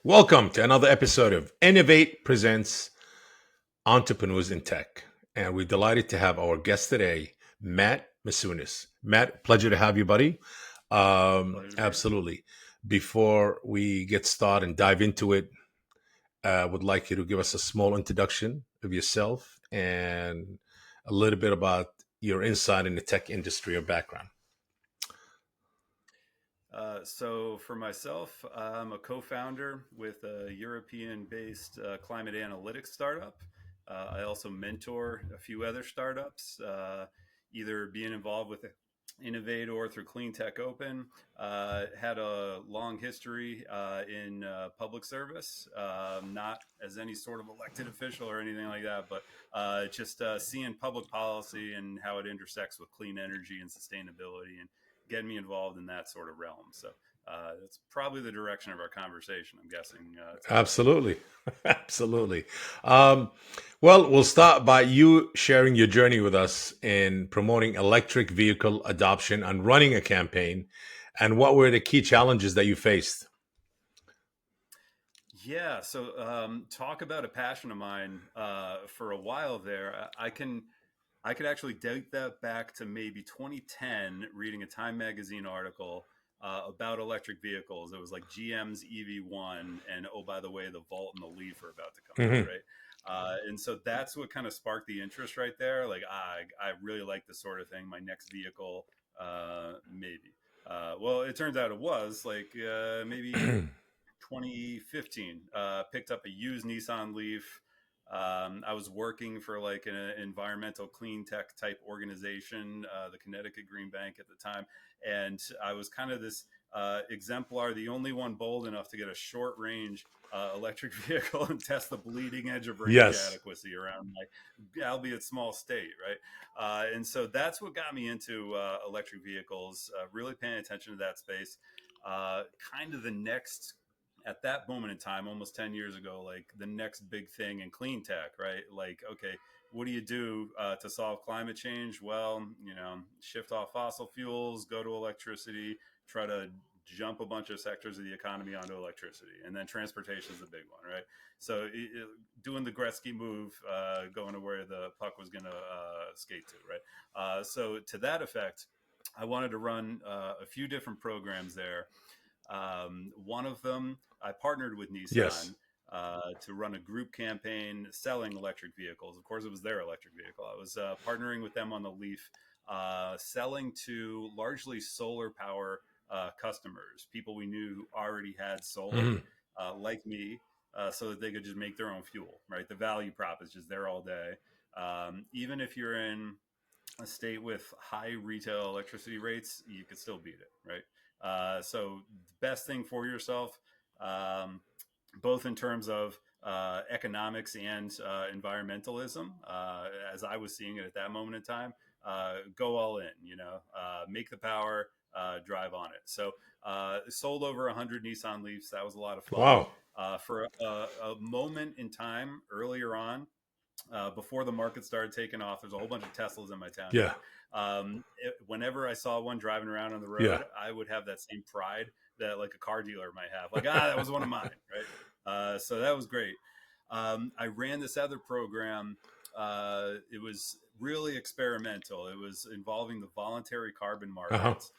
Welcome to another episode of Innovate Presents Entrepreneurs in Tech. And we're delighted to have our guest today, Matt Macunas. Matt, pleasure to have you, buddy. Pleasure to be here. Absolutely. Before we get started and dive into it, I would like you to give us a small introduction of yourself and a little bit about your insight in the tech industry or background. So for myself, I'm a co-founder with a European-based climate analytics startup. I also mentor a few other startups, either being involved with Innovate or through Clean Tech Open. Had a long history in public service, not as any sort of elected official or anything like that, but just seeing public policy and how it intersects with clean energy and sustainability and getting me involved in that sort of realm. So that's probably the direction of our conversation, I'm guessing, today. Absolutely. Absolutely. Um, well, we'll start by you sharing your journey with us in promoting electric vehicle adoption and running a campaign. And what were the key challenges that you faced? Yeah, so talk about a passion of mine for a while there. I could actually date that back to maybe 2010, reading a Time magazine article about electric vehicles. It was like GM's EV1, and oh, by the way, the Volt and the Leaf are about to come out, Hmm. right? And so that's what kind of sparked the interest right there. Like, I really like this sort of thing. My next vehicle, maybe. Well, it turns out it was like maybe 2015. Picked up a used Nissan Leaf. I was working for like an environmental clean tech type organization, the Connecticut Green Bank at the time, and I was kind of this exemplar, the only one bold enough to get a short range electric vehicle and test the bleeding edge of range Yes. adequacy around my, albeit small state, right? And so that's what got me into electric vehicles, really paying attention to that space. Uh, Kind of the next at that moment in time, almost 10 years ago, like the next big thing in clean tech, right? Like, okay, what do you do to solve climate change? Well, shift off fossil fuels, go to electricity, try to jump a bunch of sectors of the economy onto electricity. And then transportation is the big one, right? So doing the Gretzky move, going to where the puck was going to skate to, right? So to that effect, I wanted to run a few different programs there. One of them, I partnered with Yes. Nissan to run a group campaign selling electric vehicles. Of course, it was their electric vehicle. I was partnering with them on the Leaf, selling to largely solar power customers, people we knew who already had solar, Hmm. like me, so that they could just make their own fuel, right? The value prop is just there all day. Even if you're in a state with high retail electricity rates, you could still beat it, right? So, best thing for yourself, um, both in terms of economics and environmentalism, as I was seeing it at that moment in time. Go all in, make the power, drive on it. So, sold over 100 Nissan Leafs. That was a lot of fun. Wow. For a moment in time earlier on, before the market started taking off, there's a whole bunch of Teslas in my town Yeah. here. Whenever I saw one driving around on the Yeah. road, I would have that same pride that like a car dealer might have. Like, that was one of mine, right? So that was great. I ran this other program. It was really experimental. It was involving the voluntary carbon Uh-huh. markets,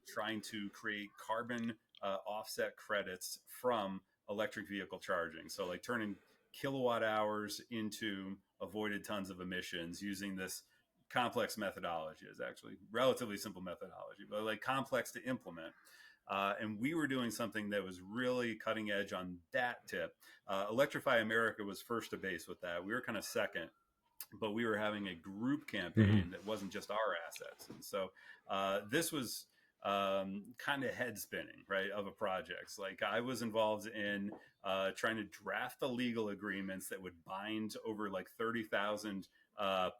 trying to create carbon offset credits from electric vehicle charging. So, like turning kilowatt hours into avoided tons of emissions using this complex methodology. Is actually relatively simple methodology, but like complex to implement. And we were doing something that was really cutting edge on that tip. Electrify America was first to base with that. We were kind of second, but we were having a group Hmm. campaign that wasn't just our assets. And so this was kind of head spinning, right, of a project. Like I was involved in trying to draft the legal agreements that would bind over like 30,000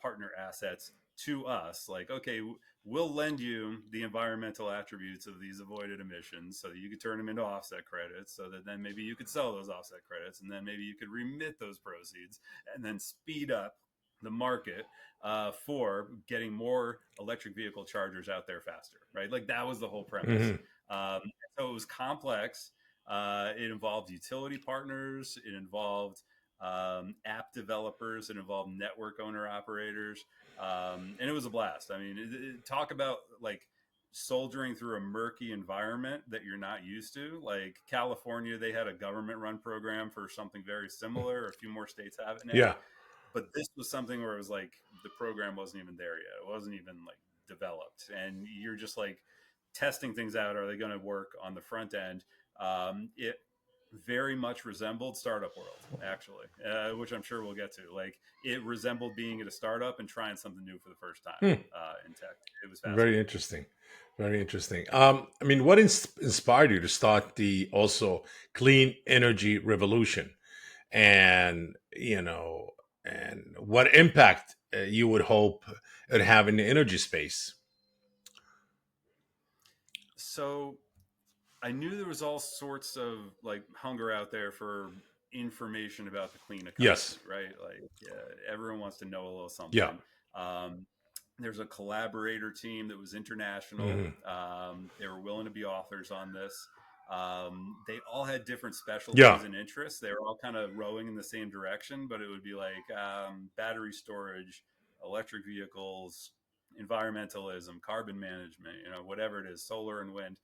partner assets to us. Like, okay, we'll lend you the environmental attributes of these avoided emissions so that you could turn them into offset credits, so that then maybe you could sell those offset credits, and then maybe you could remit those proceeds and then speed up the market for getting more electric vehicle chargers out there faster, right? Like that was the whole premise. Hmm. Um, so it was complex. It involved utility partners. It involved app developers. It involved network owner operators, and it was a blast. I mean, talk about like soldiering through a murky environment that you're not used to. Like California, they had a government run program for something very similar. A few more states have it now, Yeah. but this was something where it was like the program wasn't even there yet. It wasn't even like developed, and you're just like testing things out. Are they going to work on the front end? It very much resembled Startup World, actually, which I'm sure we'll get to. Like it resembled being at a startup and trying something new for the first time Hmm. in tech. It was Very fascinating. interesting. Very interesting. I mean, what inspired you to start the also clean energy revolution, and and what impact you would hope it have in the energy space? So I knew there was all sorts of like hunger out there for information about the clean economy, Yes. right? Like everyone wants to know a little Yeah. something. Um, there's a collaborator team that was international. Hmm. They were willing to be authors on this. They all had different Yeah. specialties and interests. They were all kind of rowing in the same direction, but it would be like battery storage, electric vehicles, environmentalism, carbon management, whatever it is, solar and wind.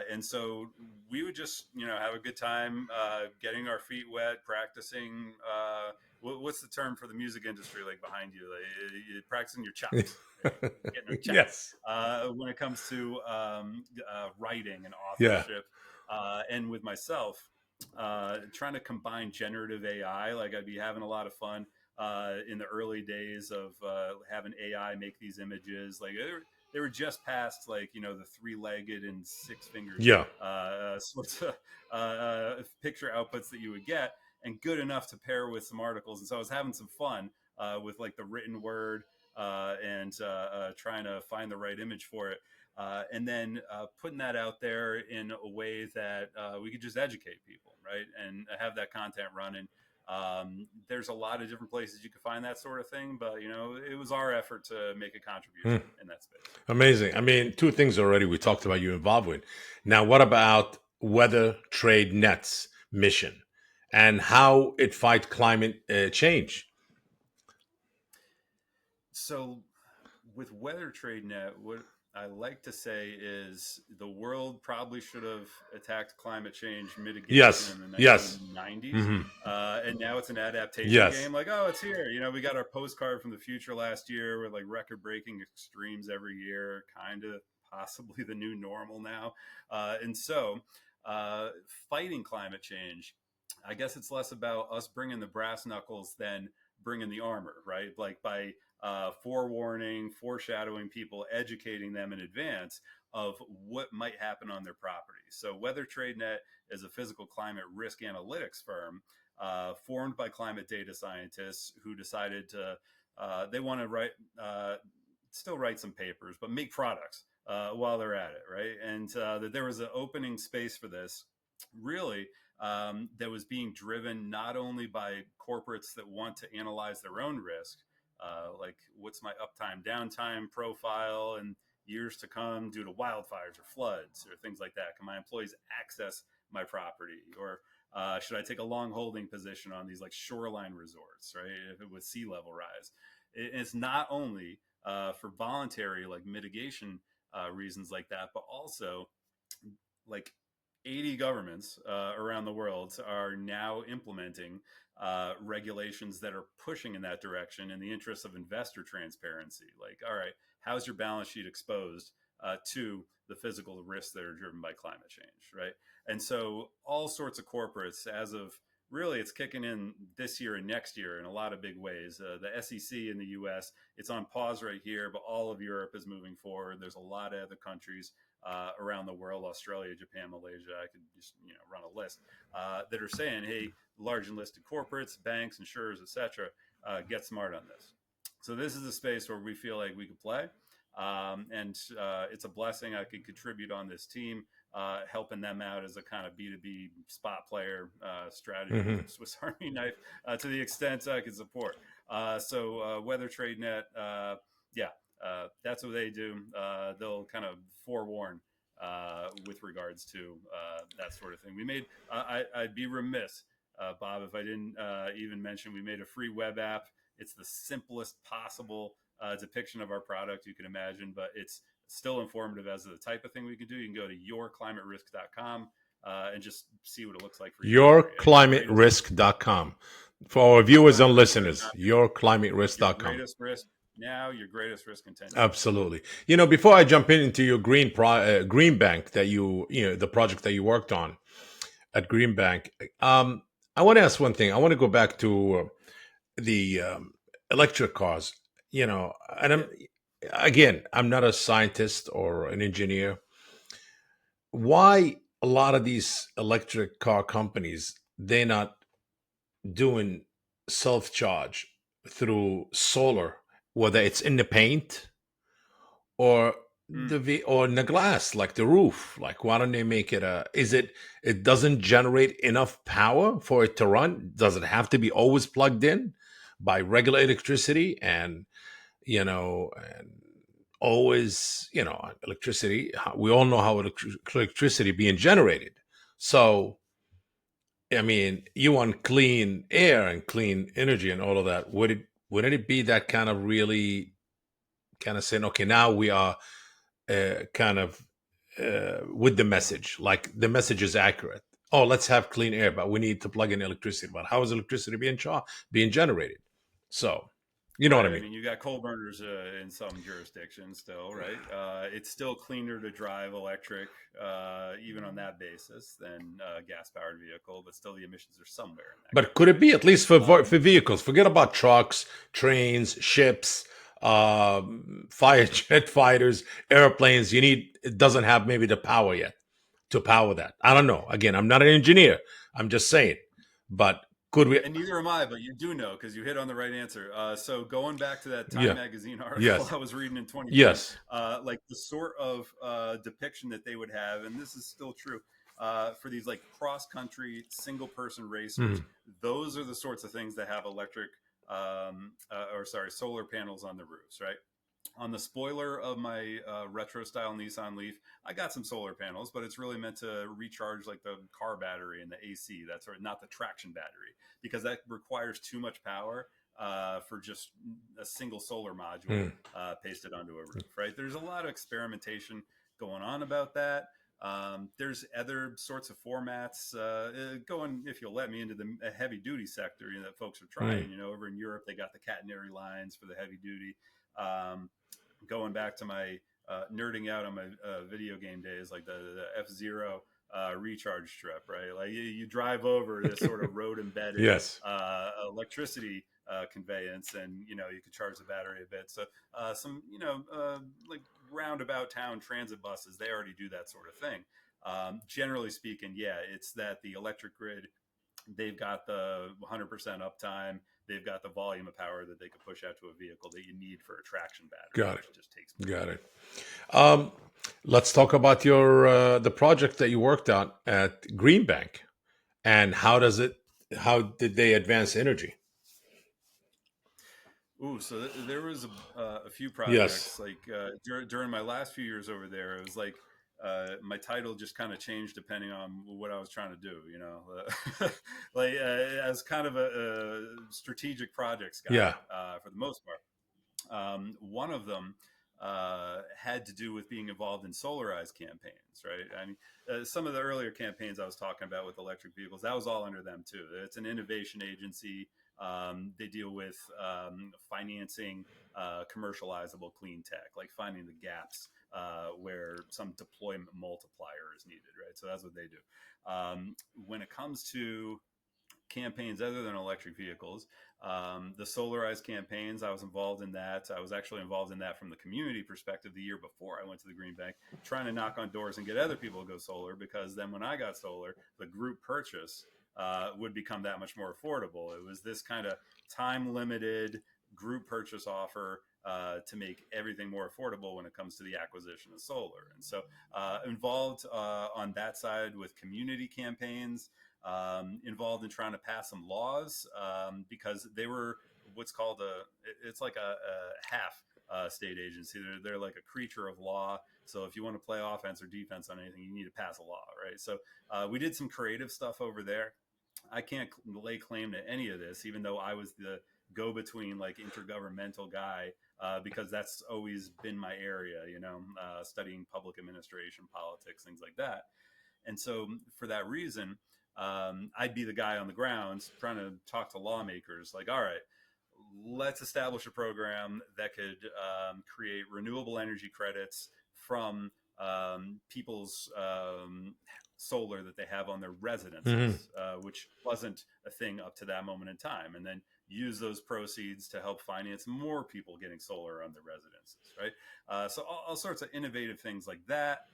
And so we would just, have a good time getting our feet wet, practicing. What's the term for the music industry like behind you? Like, practicing your chops. There you go. Getting our chops. Yes. When it comes to writing and Yeah. authorship, and with myself, trying to combine generative AI, like I'd be having a lot of fun in the early days of having AI make these images. Like they were just past like the three-legged and six-fingered Yeah. sorts of picture outputs that you would get, and good enough to pair with some articles. And so I was having some fun with like the written word and trying to find the right image for it. And then putting that out there in a way that we could just educate people, right? And have that content running. There's a lot of different places you could find that sort of thing, but it was our effort to make a Hmm. contribution in that space. Amazing. I mean, two things already we talked about you involved with. Now, what about Weather Trade Net's mission and how it fight climate change? So with Weather Trade Net, what I like to say is the world probably should have attacked climate change mitigation Yes. in the Yes. 1990s. Hmm. And now it's an adaptation Yes. game. Like, oh, it's here. We got our postcard from the future last year with like record breaking extremes every year, kind of possibly the new normal now. And so, uh, fighting climate change, I guess it's less about us bringing the brass knuckles than bringing the armor, right? Like by forewarning, foreshadowing people, educating them in advance of what might happen on their property. So, Weather TradeNet is a physical climate risk analytics firm formed by climate data scientists who decided to they want to still write some papers, but make products while they're at it, right? And that there was an opening space for this, really, that was being driven not only by corporates that want to analyze their own risk, like what's my uptime downtime profile and years to come due to wildfires or floods or things like that. Can my employees access my property, or should I take a long holding position on these like shoreline resorts, right? If it was sea level rise, it's not only for voluntary like mitigation reasons like that, but also like 80 governments around the world are now implementing regulations that are pushing in that direction in the interest of investor transparency. Like, all right, how's your balance sheet exposed to the physical risks that are driven by climate change, right? And so, all sorts of corporates, as of really, it's kicking in this year and next year in a lot of big ways. The SEC in the US, it's on pause right here, but all of Europe is moving forward. There's a lot of other countries around the world, Australia, Japan, Malaysia, I could just run a list, that are saying, hey, large and listed corporates, banks, insurers, etc., get smart on this. So this is a space where we feel like we could play. And it's a blessing I could contribute on this team, helping them out as a kind of B2B spot player, strategy, Hmm. Swiss Army knife, to the extent I can support. So Weather Trade Net, yeah, that's what they do. They'll kind of forewarn with regards to that sort of thing. We made, I'd be remiss, Bob, if I didn't even mention we made a free web app. It's the simplest possible depiction of our product you can imagine, but it's still informative as to the type of thing we can do. You can go to yourclimaterisk.com and just see what it looks like for your area. Your greatest, Yourclimaterisk.com. For our viewers and listeners, your yourclimaterisk.com. greatest risk now, your greatest risk in 10 years. Absolutely. Before I jump into your green bank that the project that you worked on at Green Bank, I want to ask one thing. I want to go back to the electric cars. And Yeah. I'm not a scientist or an engineer. Why a lot of these electric car companies they're not doing self charge through solar, whether it's in the paint or Mm. or in the glass, like the roof. Like, why don't they make it a? Is it doesn't generate enough power for it to run? Does it have to be always plugged in by regular electricity and always electricity? We all know how electricity being generated. So I mean, you want clean air and clean energy and all of that. Wouldn't it be that kind of really kind of saying, okay, now we are kind of with the message, like the message is accurate. Oh, let's have clean air, but we need to plug in electricity. But how is electricity being generated? So, you know what Right. I I mean? mean, you got coal burners in some jurisdictions still, right? It's still cleaner to drive electric, even on that basis, than a gas powered vehicle, but still the emissions are somewhere in that But could it be at least case. for vehicles? Forget about trucks, trains, ships, fire jet fighters, airplanes. It doesn't have maybe the power yet to power that. I don't know. Again, I'm not an engineer. I'm just saying. But could we? And neither am I, but you do know because you hit on the right answer. So going back to that Time Yeah. Magazine article Yes. I was reading in 2020, Yes. like the sort of depiction that they would have, and this is still true for these like cross country single person racers. Mhm. Those are the sorts of things that have electric, or sorry, solar panels on the roofs, right? On the spoiler of my retro style Nissan Leaf, I got some solar panels, but it's really meant to recharge like the car battery and the AC. That's sort of not the traction battery because that requires too much power for just a single solar module Mhm. pasted onto a roof. Right? There's a lot of experimentation going on about that. There's other sorts of formats going, if you'll let me, into the heavy duty sector that folks are Mhm. trying. Over in Europe, they got the catenary lines for the heavy duty. Um, Going back to my nerding out on my video game days, like the F Zero recharge strip, right? Like you drive over this sort of road embedded Yes. electricity conveyance, and you can charge the battery a bit. So some like roundabout town transit buses, they already do that sort of thing. Generally speaking, yeah, it's that the electric grid, they've got the 100% uptime. They've got the volume of power that they could push out to a vehicle that you need for a traction battery, Got it. which just takes more. Got it. Um, let's talk about your the project that you worked on at Green Bank and how did they advance energy? Ooh, so there was a few Yes. projects like during my last few years over there. It was like my title just kind of changed depending on what I was trying to do. Like as kind of a strategic projects guy Yeah. for the most part. One of them had to do with being involved in solarized campaigns, right? I mean, some of the earlier campaigns I was talking about with electric vehicles, that was all under them too. It's an innovation agency. They deal with financing commercializable clean tech, like finding the gaps where some deployment multiplier is needed, right? So that's what they do. When it comes to campaigns other than electric vehicles. The solarized campaigns, I was involved in that. I was actually involved in that from the community perspective the year before I went to the Green Bank, trying to knock on doors and get other people to go solar, because then when I got solar, the group purchase would become that much more affordable. It was this kind of time limited group purchase offer to make everything more affordable when it comes to the acquisition of solar. And so involved on that side with community campaigns, involved in trying to pass some laws because they were what's called it's like a half state agency. They're like a creature of law. So if you want to play offense or defense on anything, you need to pass a law, right? So we did some creative stuff over there. I can't lay claim to any of this, even though I was the go between, like, intergovernmental guy, because that's always been my area, studying public administration, politics, things like that. And so, for that reason, I'd be the guy on the ground trying to talk to lawmakers, like, all right, let's establish a program that could create renewable energy credits from people's solar that they have on their Hmm. residences, which wasn't a thing up to that moment in time. And then use those proceeds to help finance more people getting solar on their residences, right? So all sorts of innovative things like that,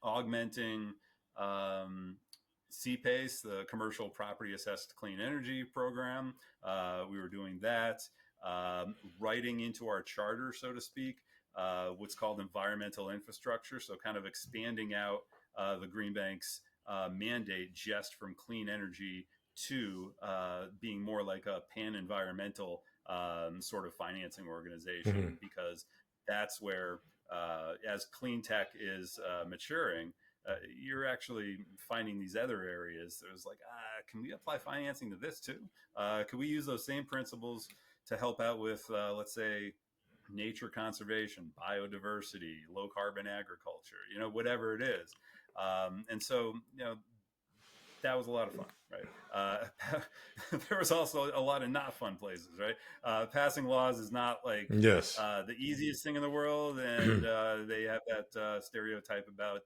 augmenting um, CPACE, the Commercial Property Assessed Clean Energy Program. We were doing that, writing into our charter, so to speak, what's called environmental infrastructure. So, kind of expanding out the Green Bank's mandate just from clean energy to being more like a pan environmental sort of financing Hmm. organization, because that's where, as clean tech is maturing, you're actually finding these other areas. There's like, can we apply financing to this too? Could we use those same principles to help out with, let's say, nature conservation, biodiversity, low carbon agriculture, whatever it is. And so, that was a lot of fun, right? There was also a lot of not fun places, right? Passing laws is not like Yes. the easiest thing in the world, and they have that stereotype about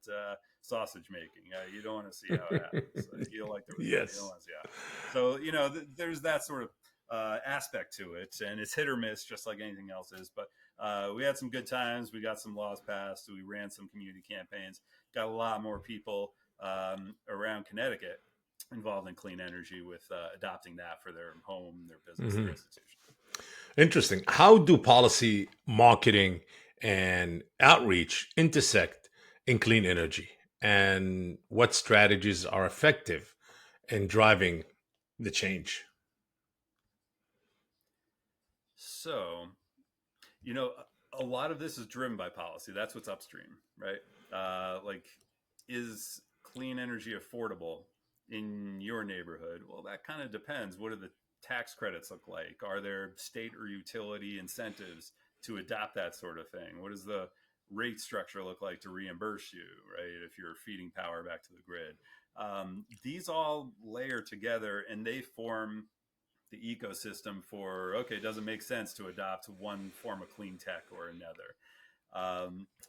sausage making. You don't want to see how it happens. You don't like the result. You don't Yes. want to see how it happens. So, there's that sort of aspect to it, and it's hit or miss, just like anything else is. But we had some good times. We got some laws passed. We ran some community campaigns. Got a lot more people around Connecticut involved in clean energy with adopting that for their home, their business, their Hmm. institution. Interesting. How do policy, marketing, and outreach intersect in clean energy? And what strategies are effective in driving the change? So, you know, a lot of this is driven by policy. That's what's upstream, right? Like, is clean energy affordable in your neighborhood? Well, that kind of depends. What do the tax credits look like? Are there state or utility incentives to adopt that sort of thing? What does the rate structure look like to reimburse you, right? If you're feeding power back to the grid. These all layer together and they form the ecosystem for, okay, it doesn't make sense to adopt one form of clean tech or another.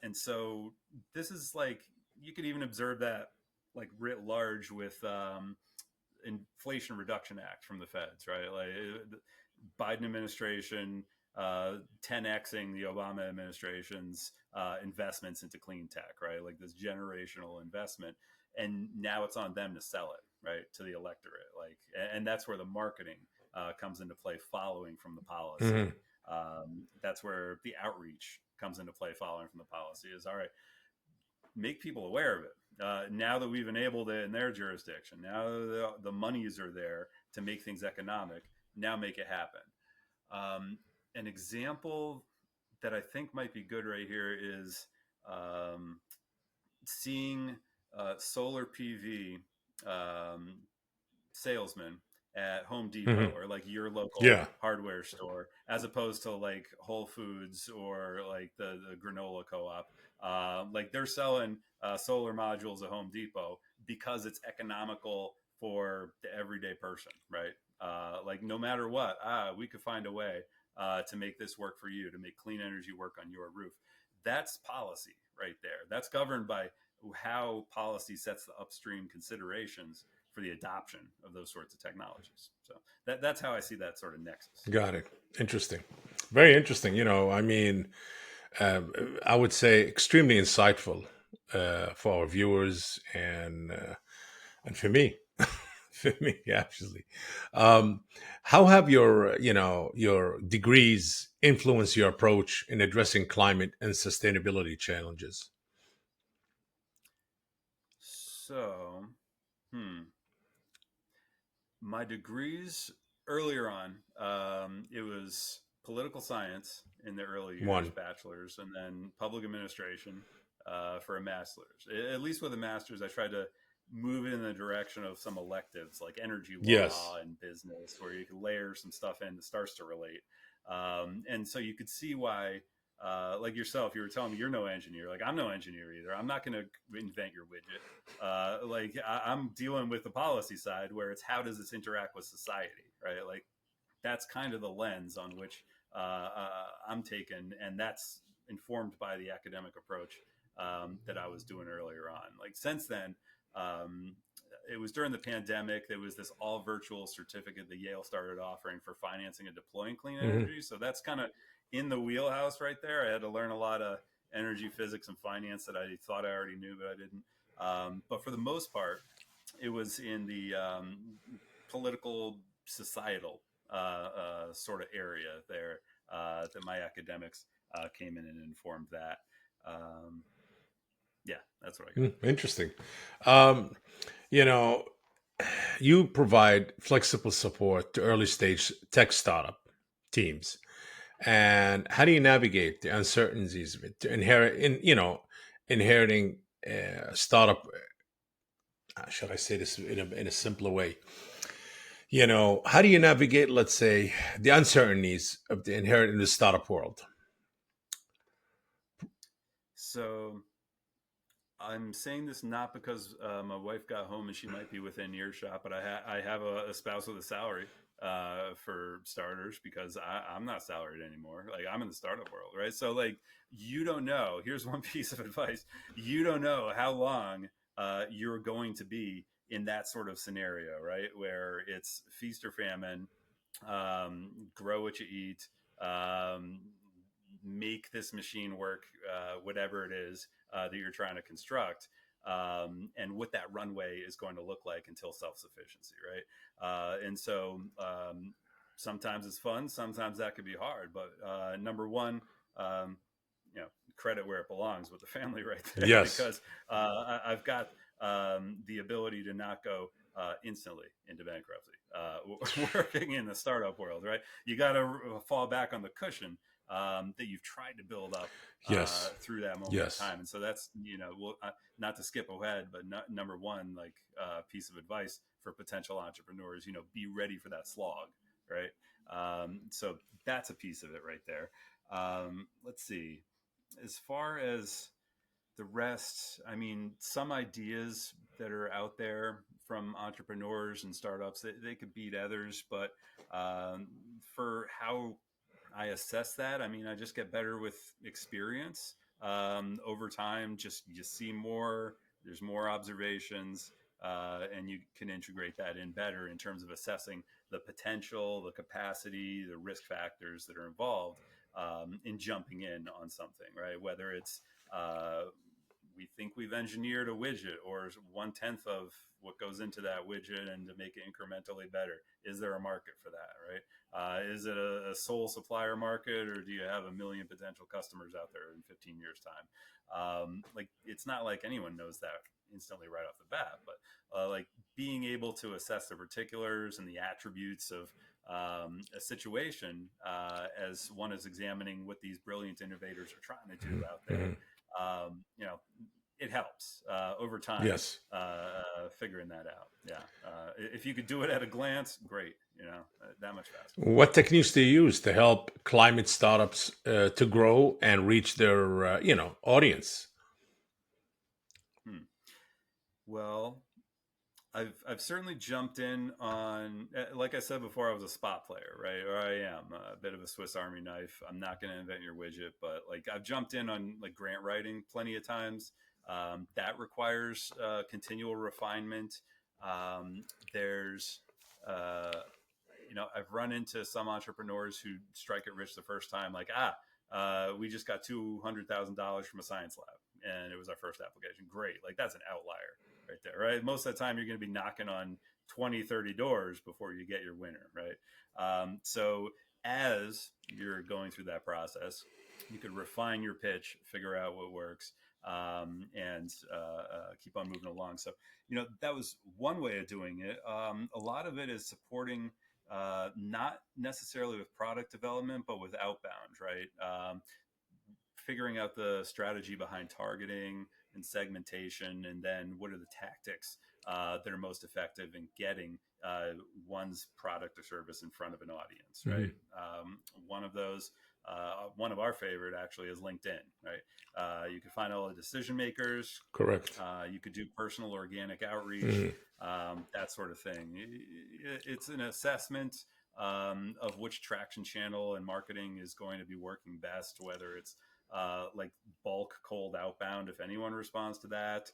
And so this is like, you could even observe that, like, writ large with Inflation Reduction Act from the feds, right? Like, the Biden administration 10xing the Obama administration's investments into clean tech, right? Like, this generational investment, and now it's on them to sell it, right, to the electorate. Like, and that's where the marketing comes into play, following from the Hmm. policy. That's where the outreach comes into play, following from the policy. Is, all right, make people aware of it. Now that we've enabled it in their jurisdiction, now the monies are there to make things economic. Now make it happen. An example that I think might be good right here is um, seeing solar PV um, salesman at Home Hmm. Depot or like your local Yeah. hardware store, as opposed to like Whole Foods or like the granola co-op. Like, they're selling solar modules at Home Depot because it's economical for the everyday person, right? Like, no matter what, we could find a way to make this work for you, to make clean energy work on your roof. That's policy right there. That's governed by how policy sets the upstream considerations for the adoption of those sorts of technologies. So that's how I see that sort of nexus. Got it. Interesting. Very interesting. I mean, I would say extremely insightful for our viewers and for me. For me, actually. Um, how have your degrees influenced your approach in addressing climate and sustainability challenges? So, hmm, my degrees earlier on, it was political science in the early years, One. bachelor's, and then public administration for a master's. At least with a master's, I tried to move it in the direction of some electives like energy Yes. law and business, where you can layer some stuff in that starts to relate. And so you could see why, like yourself, you were telling me you're no engineer. Like I'm no engineer either. I'm not going to invent your widget. I'm dealing with the policy side where it's how does this interact with society, right? Like that's kind of the lens on which I'm taken, and that's informed by the academic approach that I was doing earlier on. Like since then, um, it was during the pandemic. There was this all virtual certificate that Yale started offering for financing and deploying clean Hmm. energy. So that's kind of in the wheelhouse right there. I had to learn a lot of energy physics and finance that I thought I already knew, but I didn't. But for the most part, it was in the political, societal sort of area there that my academics came in and informed that. Um, yeah, that's what I got. Interesting. Um, you know, you provide flexible support to early stage tech startup teams. And how do you navigate the uncertainties of it to inheriting a startup? Should I say this in a simpler way? How do you navigate, let's say, the uncertainties of the inherent in the startup world? So I'm saying this not because my wife got home and she might be within earshot, but I have a spouse with a salary for starters because I'm not salaried anymore. Like I'm in the startup world, right? So like you don't know. Here's one piece of advice: you don't know how long you're going to be in that sort of scenario, right? Where it's feast or famine, grow what you eat, um, make this machine work, whatever it is that you're trying to construct, and what that runway is going to look like until self-sufficiency, right? And so sometimes it's fun, sometimes that could be hard, but number one, um, credit where it belongs with the family right there, Yes. because I've got the ability to not go instantly into bankruptcy. Working in the startup world, right? You got to fall back on the cushion that you've tried to build up Yes. through that moment of Yes. time. And so that's, not to skip ahead, but number one, like piece of advice for potential entrepreneurs, be ready for that slog, right? So that's a piece of it right there. Let's see. As far as the rest, I mean, some ideas that are out there from entrepreneurs and startups, they could beat others, but um, for how I assess that, I mean, I just get better with experience over time. Just you see more, there's more observations, and you can integrate that in better in terms of assessing the potential, the capacity, the risk factors that are involved in jumping in on something, right? Whether it's uh, we think we've engineered a widget or 1/10 of what goes into that widget and to make it incrementally better. Is there a market for that, right? Is it a sole supplier market, or do you have a million potential customers out there in 15 years time? Like it's not like anyone knows that instantly right off the bat, but like being able to assess the particulars and the attributes of a situation as one is examining what these brilliant innovators are trying to do out there, Mhm. it helps over time Yes. figuring that out. Yeah. If you could do it at a glance, great, that much faster. What techniques do you use to help climate startups to grow and reach their audience? Hmm. Well, I've certainly jumped in on, like I said before, I was a spot player, right? Or I am a bit of a Swiss Army knife. I'm not going to invent your widget, but like I've jumped in on like grant writing plenty of times. That requires continual refinement. There's I've run into some entrepreneurs who strike it rich the first time, like, we just got $200,000 from a science lab and it was our first application. Great. Like that's an outlier right there, right? Most of the time you're going to be knocking on 20, 30 doors before you get your winner, right? So as you're going through that process, you could refine your pitch, figure out what works, and keep on moving along. So, that was one way of doing it. A lot of it is supporting not necessarily with product development, but with outbound, right? figuring out the strategy behind targeting and segmentation, and then what are the tactics that are most effective in getting one's product or service in front of an audience, Hmm. right? One of those, one of our favorite actually is LinkedIn, right? You can find all the decision makers. Correct. You could do personal organic outreach, Hmm. that sort of thing. It's an assessment of which traction channel and marketing is going to be working best, whether it's like bulk cold outbound, if anyone responds to that,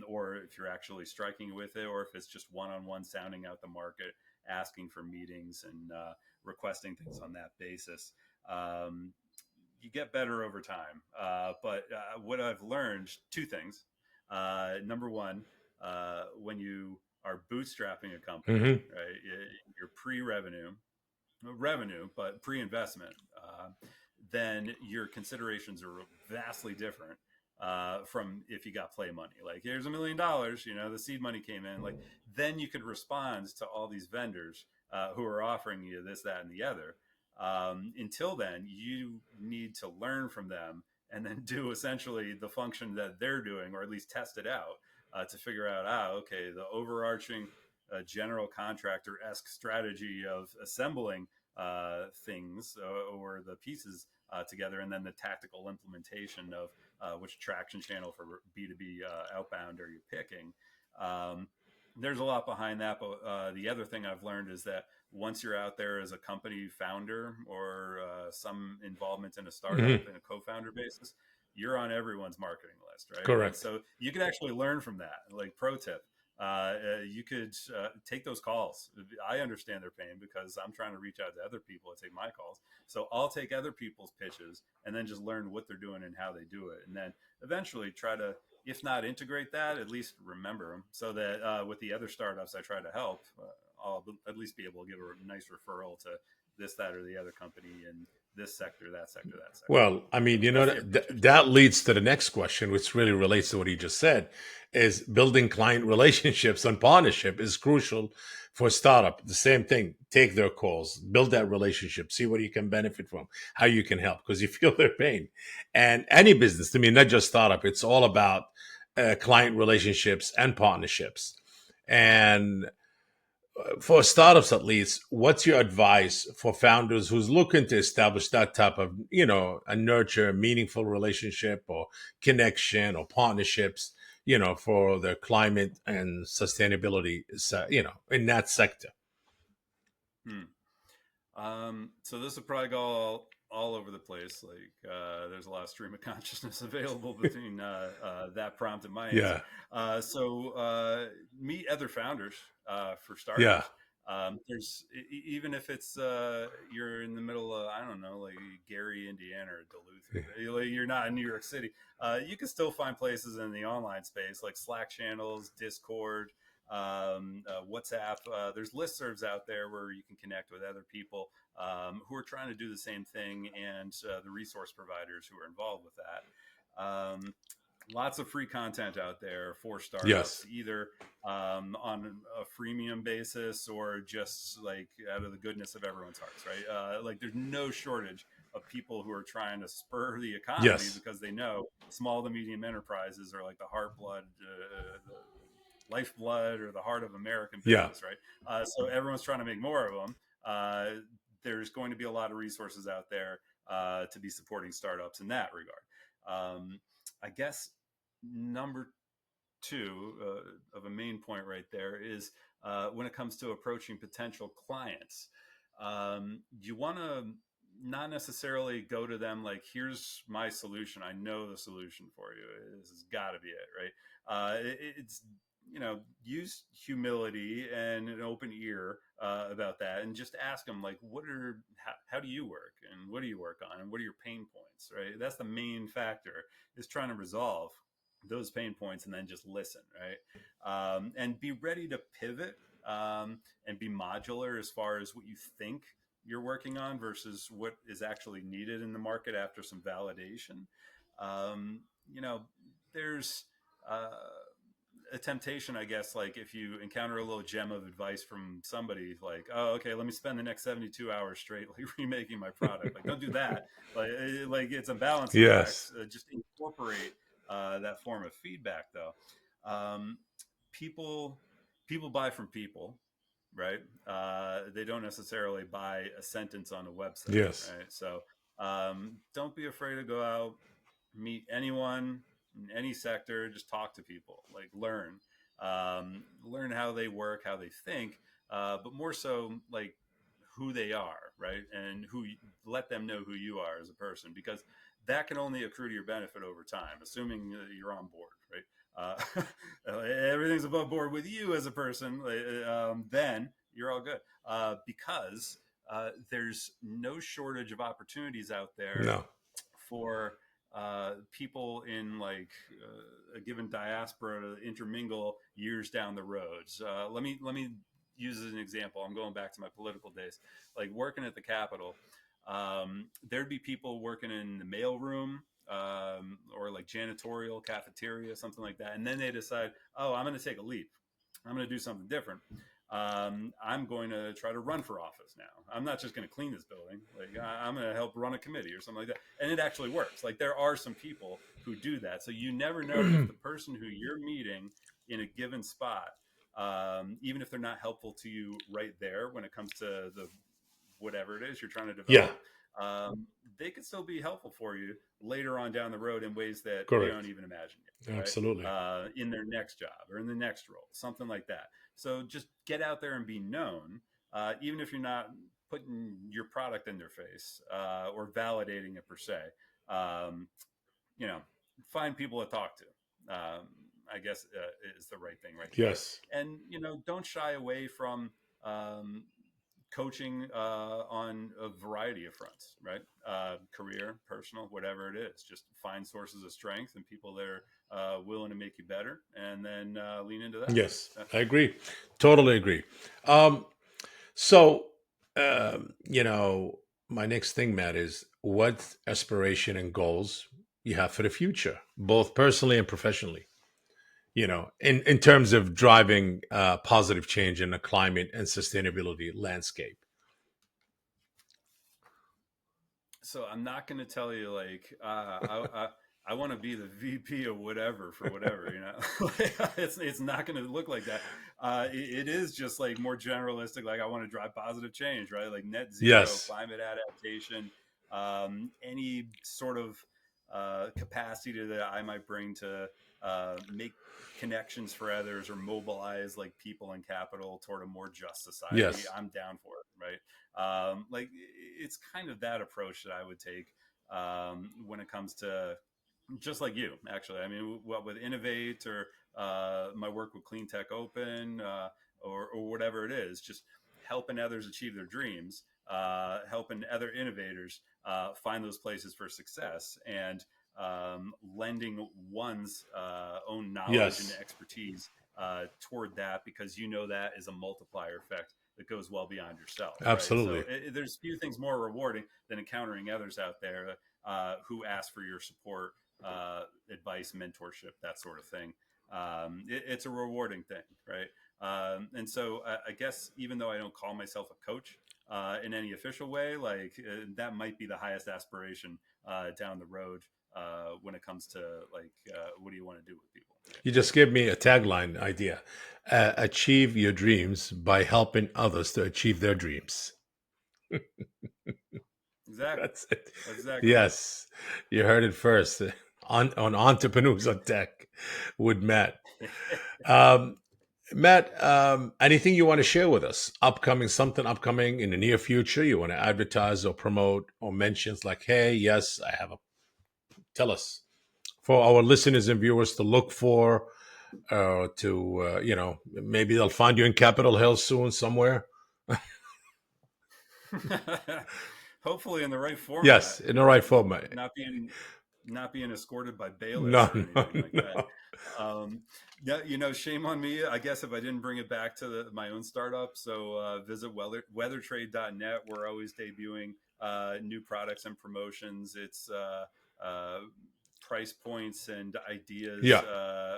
or if you're actually striking with it, or if it's just one-on-one sounding out the market, asking for meetings and requesting things on that basis. Um, you get better over time. But what I've learned, two things. Number one, when you are bootstrapping a company, Hmm. right, you're revenue, but pre-investment, then your considerations are vastly different from if you got play money. Like, here's $1 million, the seed money came in. Like, then you could respond to all these vendors who are offering you this, that, and the other. Until then, you need to learn from them and then do essentially the function that they're doing, or at least test it out to figure out, okay, the overarching general contractor esque strategy of assembling things or the pieces together, and then the tactical implementation of which traction channel for B2B outbound are you picking. Um, there's a lot behind that, but the other thing I've learned is that once you're out there as a company founder or some involvement in a Hmm. startup in a co-founder basis, you're on everyone's marketing list, right? And Correct. so you can actually learn from that. Like, pro tip, you could take those calls. I understand their pain because I'm trying to reach out to other people and take my calls. So I'll take other people's pitches and then just learn what they're doing and how they do it. And then eventually try to, if not integrate that, at least remember them, so that with the other startups I try to help, I'll at least be able to give a nice referral to this, that, or the other company in this sector, that sector, that sector. Well, I mean, So that's the approach I take. that leads to the next question, which really relates to what he just said, is building client relationships and partnership is crucial for a startup. The same thing, take their calls, build that relationship, see what you can benefit from, how you can help, because you feel their pain. And any business, I mean, not just startup, it's all about client relationships and partnerships. And for startups at least, what's your advice for founders who's looking to establish that type of, a nurture, meaningful relationship or connection or partnerships, for their climate and sustainability, in that sector? Hmm. So this will probably go all over the place. Like, there's a lot of stream of consciousness available between that prompt and my answer. Yeah. Meet other founders for Yeah. starters. Even if it's you're in the middle of, I don't know, like Gary, Indiana, or Duluth, or you're not in New York City. You can still find places in the online space like Slack channels, Discord, WhatsApp. There's listservs out there where you can connect with other people who are trying to do the same thing, and the resource providers who are involved with that. Lots of free content out there for Yes. startups, either on a freemium basis or just like out of the goodness of everyone's hearts, right? Like, there's no shortage of people who are trying to spur the economy Yes. because they know small to medium enterprises are like the heart blood, the lifeblood, or the heart of American Yeah. business, right? So everyone's trying to make more of them. There's going to be a lot of resources out there to be supporting startups in that regard. I guess number two of a main point right there is when it comes to approaching potential clients, you want to not necessarily go to them like, here's my solution, I know the solution for you, this has got to be it, right? It's, use humility and an open ear about that, and just ask them, like, how do you work, and what do you work on, and what are your pain points, right? That's the main factor, is trying to resolve those pain points, and then just listen, right? And be ready to pivot, and be modular as far as what you think you're working on versus what is actually needed in the market after some validation. Um, you know, there's uh, a temptation, I guess, like if you encounter a little gem of advice from somebody, like, oh, okay, let me spend the next 72 hours straight like remaking my product. Like, don't do that. Like it's a balancing act. Yes. Just incorporate that form of feedback, though. Um, people people buy from people, right? They don't necessarily buy a sentence on a website, Yes. right? So don't be afraid to go out, meet anyone in any sector, just talk to people, like learn how they work, how they think, but more so like who they are, right? And let them know who you are as a person, because that can only accrue to your benefit over time, assuming you're on board, right? Everything's above board with you as a person, then you're all good, because there's no shortage of opportunities out there No. for people in like a given diaspora to intermingle years down the roads. Let me use as an example. I'm going back to my political days, like working at the Capitol. There'd be people working in the mailroom, or like janitorial, cafeteria, something like that, and then they decide, oh, I'm going to take a leap. I'm going to do something different. I'm going to try to run for office now. I'm not just going to clean this building. Like I'm going to help run a committee or something like that. And it actually works. Like there are some people who do that. So you never know if the person who you're meeting in a given spot, even if they're not helpful to you right there when it comes to the whatever it is you're trying to Yeah. develop, they could still be helpful for you later on down the road in ways that they don't Correct. even imagine yet, right? Absolutely. In their next job or in the next role, something like that. So just get out there and be known, even if you're not putting your product in their face, or validating it per se. Um, you know, find people to talk to. I guess is the right thing right there. Yes. And don't shy away from um, coaching on a variety of fronts, right? Career, personal, whatever it is. Just find sources of strength and people that are willing to make you better, and then lean into that. Yes. That's I for sure. agree. Totally agree. Um, so, you know, my next thing, Matt, is what aspiration and goals you have for the future, both personally and professionally. In terms of driving positive change in the climate and sustainability landscape. So I'm not going to tell you like I want to be the VP of whatever for whatever, it's not going to look like that. It is just like more generalistic. Like I want to drive positive change, right? Like net zero, Yes. climate adaptation, any sort of capacity that I might bring to make connections for others or mobilize like people and capital toward a more just society. Yes. I'm down for it, right? Like it's kind of that approach that I would take when it comes to just like you, actually. I mean, what with Innovate or my work with Clean Tech Open, or whatever it is, just helping others achieve their dreams, helping other innovators find those places for success, and lending one's own knowledge and Yes. expertise toward that, because that is a multiplier effect that goes well beyond yourself, right? So Absolutely. there's few things more rewarding than encountering others out there who ask for your support, advice, mentorship, that sort of thing. It's a rewarding thing, right? And so I guess even though I don't call myself a coach in any official way, like that might be the highest aspiration down the road when it comes to like what do you want to do with people, right? You just gave me a tagline idea. Achieve your dreams by helping others to achieve their dreams. Exactly. That's it. That's exactly it. Yes. You heard it first on Entrepreneurs on Tech with Matt. Um, Matt, anything you want to share with us? Something upcoming in the near future you want to advertise or promote or mentions like, hey, yes, I have a, tell us for our listeners and viewers to look for, maybe they'll find you in Capitol Hill soon somewhere. Hopefully in the right format, Yes, in the right format. not being escorted by bailiffs No, or no, anything like that. no. Yeah, shame on me, I guess, if I didn't bring it back to my own startup. So visit weathertrade.net. We're always debuting new products and promotions. It's price points and ideas Yeah,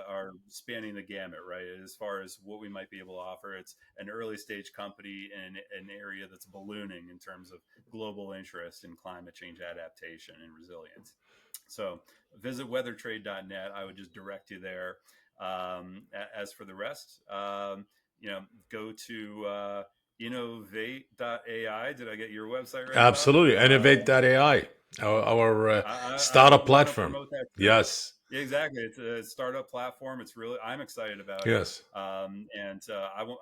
are spanning the gamut, right? As far as what we might be able to offer, it's an early stage company in an area that's ballooning in terms of global interest in climate change adaptation and resilience. So visit weathertrade.net. I would just direct you there. As for the rest, go to innovate.ai. Did I get your website right, Bob? absolutely. Innovate.ai, our I startup want to platform. promote that too. Yes, Yeah, exactly. It's a startup platform. I'm excited about it. yes. And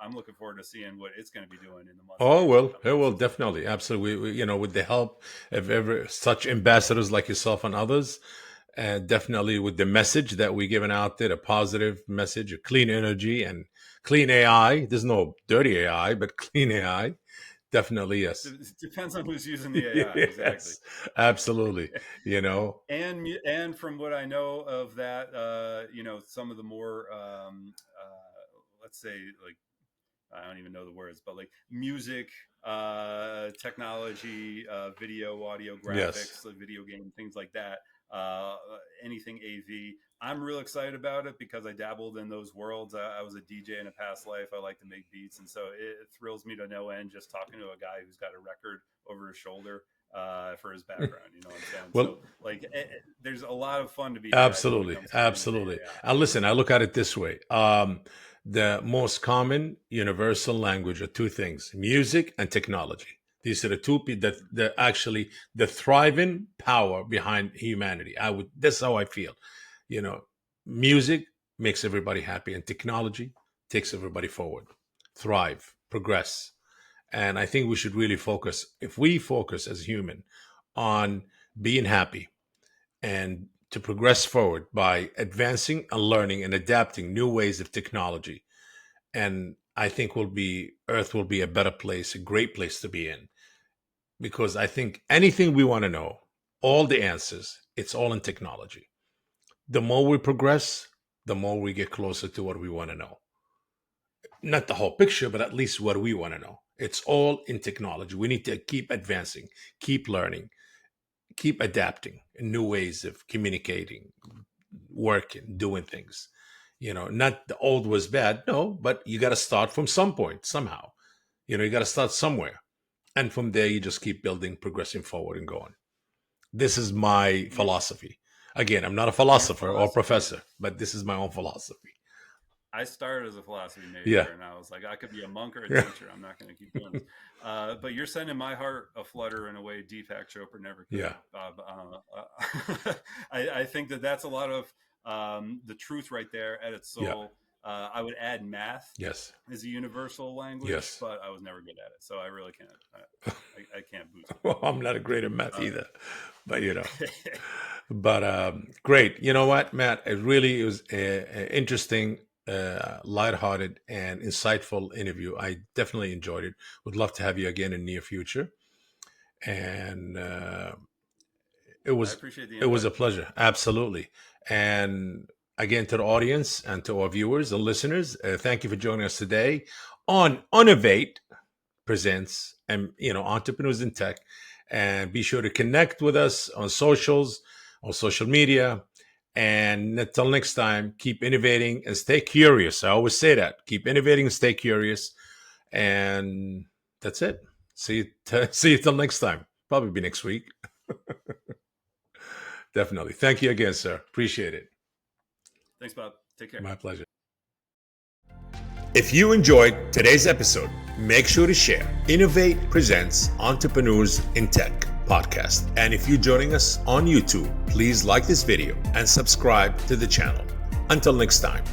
I'm looking forward to seeing what it's going to be doing in the months and Oh years to well, come it will next. definitely, absolutely. With the help of such ambassadors like yourself and others, and definitely with the message that we're giving out there, a positive message, a clean energy and clean AI. There's no dirty AI, but clean AI. Definitely, yes. It depends on who's using the AI. Exactly. Yes, absolutely. You know, And from what I know of that, some of the more, let's say, like, I don't even know the words, but like music, technology, video, audio, yes. graphics, video game, things like that. Uh, Anything AV. I'm real excited about it because I dabbled in those worlds. I was a DJ in a past life. I like to make beats, and so it thrills me to no end just talking to a guy who's got a record over his shoulder for his background. You know what I'm saying? Well, So like, there's a lot of fun to be had when it absolutely, comes to innovating absolutely. AI. And listen, I look at it this way. The most common universal language are two things: music and technology. These are the two that actually the thriving power behind humanity. That's how I feel. You know, music makes everybody happy, and technology takes everybody forward, thrive, progress. And I think we should really focus, if we focus as human on being happy and to progress forward by advancing and learning and adapting new ways of technology. And I think Earth will be a better place, a great place to be in. Because I think anything we want to know, all the answers, it's all in technology. The more we progress, the more we get closer to what we want to know. Not the whole picture, but at least what we want to know. It's all in technology. We need to keep advancing, keep learning, keep adapting new ways of communicating, working, doing things. Not the old was bad, no, but you got to start from some point somehow. You got to start somewhere. And from there, you just keep building, progressing forward and going. This is my You, philosophy. Again, I'm not a your philosopher or philosophy. professor, but this is my own philosophy. I started as a philosophy Yeah. major, and I was like, I could be a monk or a teacher. I'm not going to keep doing this. But you're sending my heart aflutter in a way Deepak Chopra never could, Yeah. Bob. I think that's a lot of the truth right there at its Yeah. soul. I would add math Yes. as a universal language, Yes. but I was never good at it, so I really can't. I can't boost it. Well, I'm not a great at math Uh, either, but But great. You know what, Matt? It was a interesting, lighthearted, and insightful interview. I definitely enjoyed it. Would love to have you again in the near future. And it I was appreciate the it was invite. a pleasure. Absolutely. And again, to the audience and to our viewers and listeners, thank you for joining us today on Innovate Presents and Entrepreneurs in Tech. And be sure to connect with us on socials, on social media. And until next time, keep innovating and stay curious. I always say that. Keep innovating and stay curious. And that's it. See you till next time. Probably be next week. Definitely. Thank you again, sir. Appreciate it. Thanks, Bob. Take care. My pleasure. If you enjoyed today's episode, make sure to share Innovate Presents Entrepreneurs in Tech podcast. And if you're joining us on YouTube, please like this video and subscribe to the channel. Until next time.